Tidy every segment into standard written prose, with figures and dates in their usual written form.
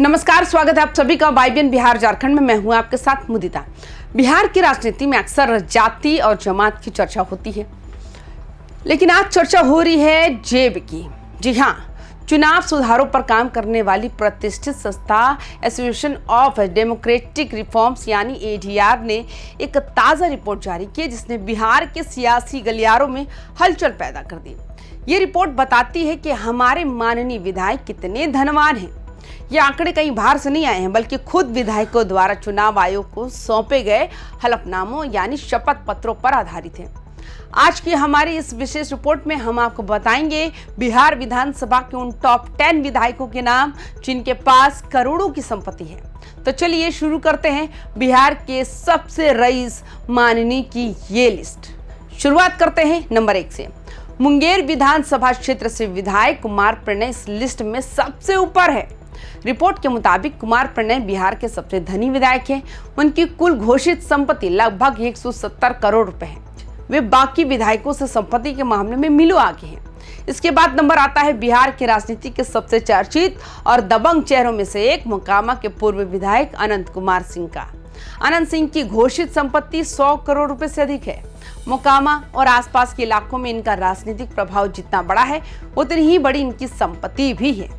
नमस्कार, स्वागत है आप सभी का वाईबीएन बिहार झारखंड में। मैं हूं आपके साथ मुदिता। बिहार की राजनीति में अक्सर जाति और जमात की चर्चा होती है, लेकिन आज चर्चा हो रही है जेब की। जी हां, चुनाव सुधारों पर काम करने वाली प्रतिष्ठित संस्था एसोसिएशन ऑफ डेमोक्रेटिक रिफॉर्म्स यानी एडीआर ने एक ताज़ा रिपोर्ट जारी की, जिसने बिहार के सियासी गलियारों में हलचल पैदा कर दी। ये रिपोर्ट बताती है कि हमारे माननीय विधायक कितने धनवान हैं। ये आंकड़े कहीं बाहर से नहीं आए हैं, बल्कि खुद विधायकों द्वारा चुनाव आयोग को सौंपे गए हलफनामों यानी शपथ पत्रों पर आधारित है। आज की हमारी इस विशेष रिपोर्ट में हम आपको बताएंगे बिहार विधानसभा के उन टॉप 10 विधायकों के नाम जिनके पास करोड़ों की संपत्ति है। तो चलिए शुरू करते हैं बिहार के सबसे रईस माननीय की ये लिस्ट। शुरुआत करते हैं नंबर 1 से। मुंगेर विधानसभा क्षेत्र से विधायक कुमार प्रणय इस लिस्ट में सबसे ऊपर है। रिपोर्ट के मुताबिक कुमार प्रणय बिहार के सबसे धनी विधायक हैं। उनकी कुल घोषित संपत्ति लगभग 170 करोड़ रुपए है। वे बाकी विधायकों से संपत्ति के मामले में मिलो आगे हैं। इसके बाद नंबर आता है बिहार की राजनीति के सबसे चर्चित और दबंग चेहरों में से एक मोकामा के पूर्व विधायक अनंत कुमार सिंह का। अनंत सिंह की घोषित संपत्ति 100 करोड़ रुपए से अधिक है। मोकामा और आसपास के इलाकों में इनका राजनीतिक प्रभाव जितना बड़ा है, उतनी ही बड़ी इनकी संपत्ति भी है।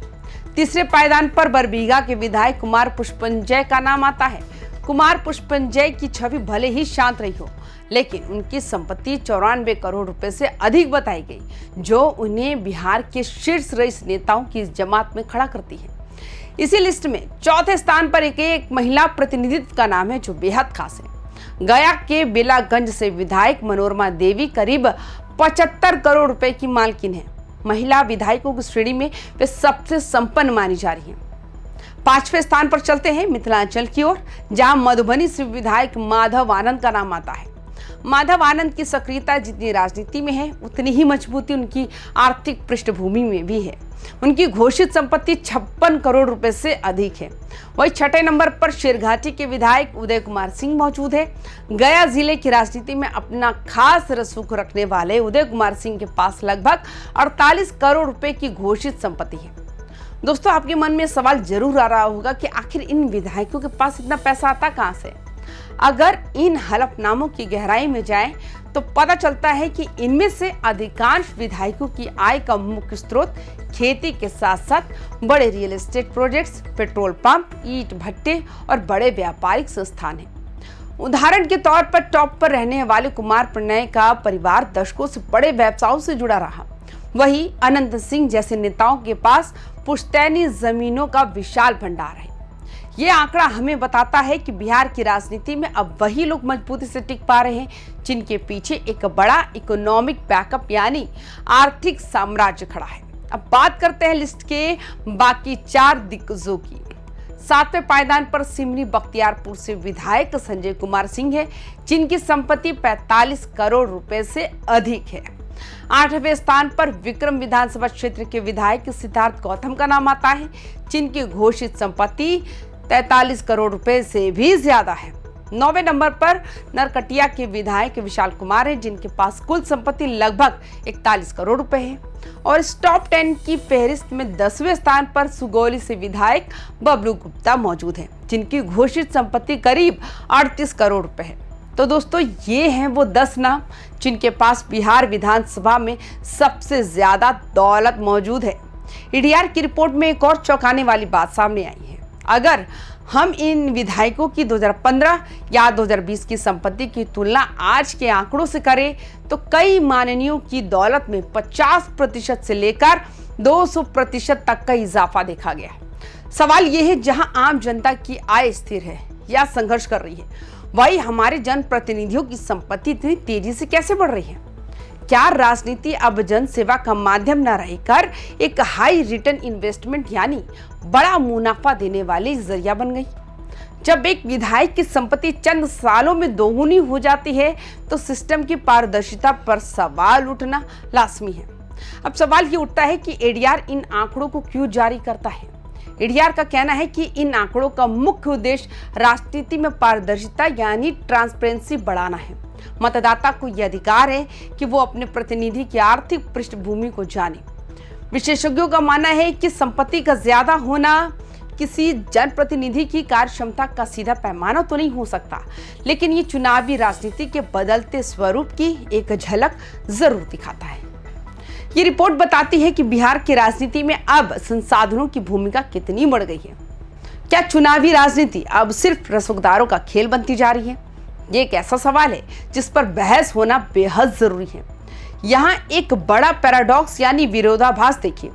तीसरे पायदान पर बरबीघा के विधायक कुमार पुष्पंजय का नाम आता है। कुमार पुष्पंजय की छवि भले ही शांत रही हो, लेकिन उनकी संपत्ति 94 करोड़ रुपए से अधिक बताई गई, जो उन्हें बिहार के शीर्ष रईस नेताओं की जमात में खड़ा करती है। इसी लिस्ट में चौथे स्थान पर एक महिला प्रतिनिधित्व का नाम है, जो बेहद खास है। गया के बेलागंज से विधायक मनोरमा देवी करीब 75 करोड़ रुपए की मालकिन है। महिला विधायकों की श्रेणी में वे सबसे संपन्न मानी जा रही हैं। 5वें स्थान पर चलते हैं मिथिलांचल की ओर, जहां मधुबनी से विधायक माधव आनंद का नाम आता है। माधव आनंद की सक्रियता जितनी राजनीति में है, उतनी ही मजबूती उनकी आर्थिक पृष्ठभूमि में भी है। उनकी घोषित संपत्ति 56 करोड़ रुपए से अधिक है। वही छठे नंबर पर शेरघाटी के विधायक उदय कुमार सिंह मौजूद है। गया जिले की राजनीति में अपना खास रसूख रखने वाले उदय कुमार सिंह के पास लगभग 48 करोड़ रुपए की घोषित संपत्ति है। दोस्तों, आपके मन में सवाल जरूर आ रहा होगा कि आखिर इन विधायकों के पास इतना पैसा आता कहां से। अगर इन हलफनामों की गहराई में जाएं, तो पता चलता है कि इनमें से अधिकांश विधायकों की आय का मुख्य स्रोत खेती के साथ साथ बड़े real estate projects, petrol pump, ईंट भट्टे और बड़े व्यापारिक संस्थान हैं। उदाहरण के तौर पर टॉप पर रहने वाले कुमार प्रणय का परिवार दशकों से बड़े व्यवसायों से जुड़ा रहा। वहीं अनंत सिंह जैसे नेताओं के पास पुश्तैनी जमीनों का विशाल भंडार है। ये आंकड़ा हमें बताता है कि बिहार की राजनीति में अब वही लोग मजबूती से टिक पा रहे हैं, जिनके पीछे एक बड़ा इकोनॉमिक बैकअप यानी आर्थिक साम्राज्य खड़ा है। अब बात करते हैं लिस्ट के बाकी 4 दिग्गजों की। 7वें पायदान पर सिमरी बख्तियारपुर से विधायक संजय कुमार सिंह है, जिनकी संपत्ति 45 करोड़ रुपए से अधिक है। 8वें स्थान पर विक्रम विधानसभा क्षेत्र के विधायक सिद्धार्थ गौतम का नाम आता है, जिनकी घोषित संपत्ति 43 करोड़ रुपए से भी ज्यादा है। 9वें नंबर पर नरकटिया के विधायक विशाल कुमार है, जिनके पास कुल संपत्ति लगभग 41 करोड़ रुपए है। और इस टॉप 10 की फहरिस्त में 10वें स्थान पर सुगौली से विधायक बबलू गुप्ता मौजूद है, जिनकी घोषित संपत्ति करीब 38 करोड़ रुपए है। तो दोस्तों, ये हैं वो 10 नाम जिनके पास बिहार विधानसभा में सबसे ज्यादा दौलत मौजूद है। एडीआर की रिपोर्ट में एक और चौंकाने वाली बात सामने आई है। अगर हम इन विधायकों की 2015 या 2020 की संपत्ति की तुलना आज के आंकड़ों से करें, तो कई माननीयों की दौलत में 50% से लेकर 200% तक का इजाफा देखा गया। सवाल यह है, जहां आम जनता की आय स्थिर है या संघर्ष कर रही है, वही हमारे जनप्रतिनिधियों की संपत्ति इतनी तेजी से कैसे बढ़ रही है। क्या राजनीति अब जन सेवा का माध्यम न रहकर एक हाई रिटर्न इन्वेस्टमेंट यानी बड़ा मुनाफा देने वाली जरिया बन गई। जब एक विधायक की संपत्ति चंद सालों में दोगुनी हो जाती है, तो सिस्टम की पारदर्शिता पर सवाल उठना लाजमी है। अब सवाल ये उठता है कि एडीआर इन आंकड़ों को क्यों जारी करता है। एडीआर का कहना है कि इन आंकड़ों का मुख्य उद्देश्य राजनीति में पारदर्शिता यानी ट्रांसपेरेंसी बढ़ाना है। मतदाता को यह अधिकार है कि वो अपने प्रतिनिधि की आर्थिक पृष्ठभूमि को जाने। विशेषज्ञों का मानना है कि संपत्ति का ज्यादा होना किसी जनप्रतिनिधि की कार्य क्षमता का सीधा पैमाना तो नहीं हो सकता, लेकिन ये चुनावी राजनीति के बदलते स्वरूप की एक झलक जरूर दिखाता है। ये रिपोर्ट बताती है कि बिहार की राजनीति में अब संसाधनों की भूमिका कितनी बढ़ गई है। क्या चुनावी राजनीति अब सिर्फ रसूखदारों का खेल बनती जा रही है? ये एक ऐसा सवाल है जिस पर बहस होना बेहद जरूरी है। यहाँ एक बड़ा पैराडॉक्स यानी विरोधाभास देखिए।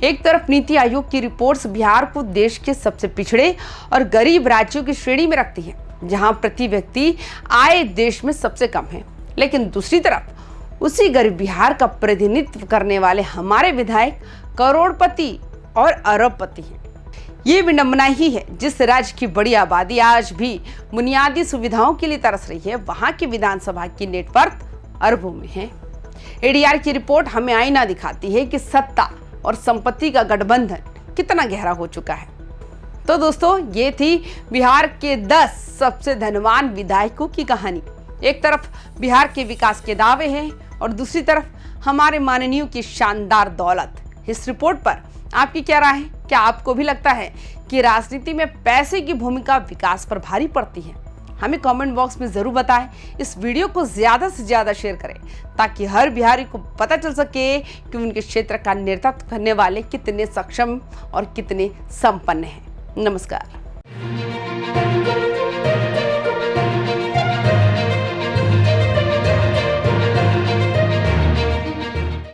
एक तरफ नीति आयोग की रिपोर्ट्स बिहार को देश के सबसे पिछड़े और गरीब राज्यों की श्रेणी में रखती है, जहां प्रति व्यक्ति आय देश में सबसे कम है। लेकिन दूसरी तरफ उसी गरीब बिहार का प्रतिनिधित्व करने वाले हमारे विधायक करोड़पति और अरबपति हैं। ये विडंबना ही है, जिस राज्य की बड़ी आबादी आज भी बुनियादी सुविधाओं के लिए तरस रही है, वहां की विधानसभा की नेटवर्थ अरबों में है। एडीआर की रिपोर्ट हमें आईना दिखाती है कि सत्ता और संपत्ति का गठबंधन कितना गहरा हो चुका है। तो दोस्तों, ये थी बिहार के 10 सबसे धनवान विधायकों की कहानी। एक तरफ बिहार के विकास के दावे हैं और दूसरी तरफ हमारे माननीयों की शानदार दौलत। इस रिपोर्ट पर आपकी क्या राय है? क्या आपको भी लगता है कि राजनीति में पैसे की भूमिका विकास पर भारी पड़ती है? हमें कमेंट बॉक्स में जरूर बताएं। इस वीडियो को ज्यादा से ज्यादा शेयर करें ताकि हर बिहारी को पता चल सके कि उनके क्षेत्र का नेतृत्व करने वाले कितने सक्षम और कितने संपन्न हैं। नमस्कार।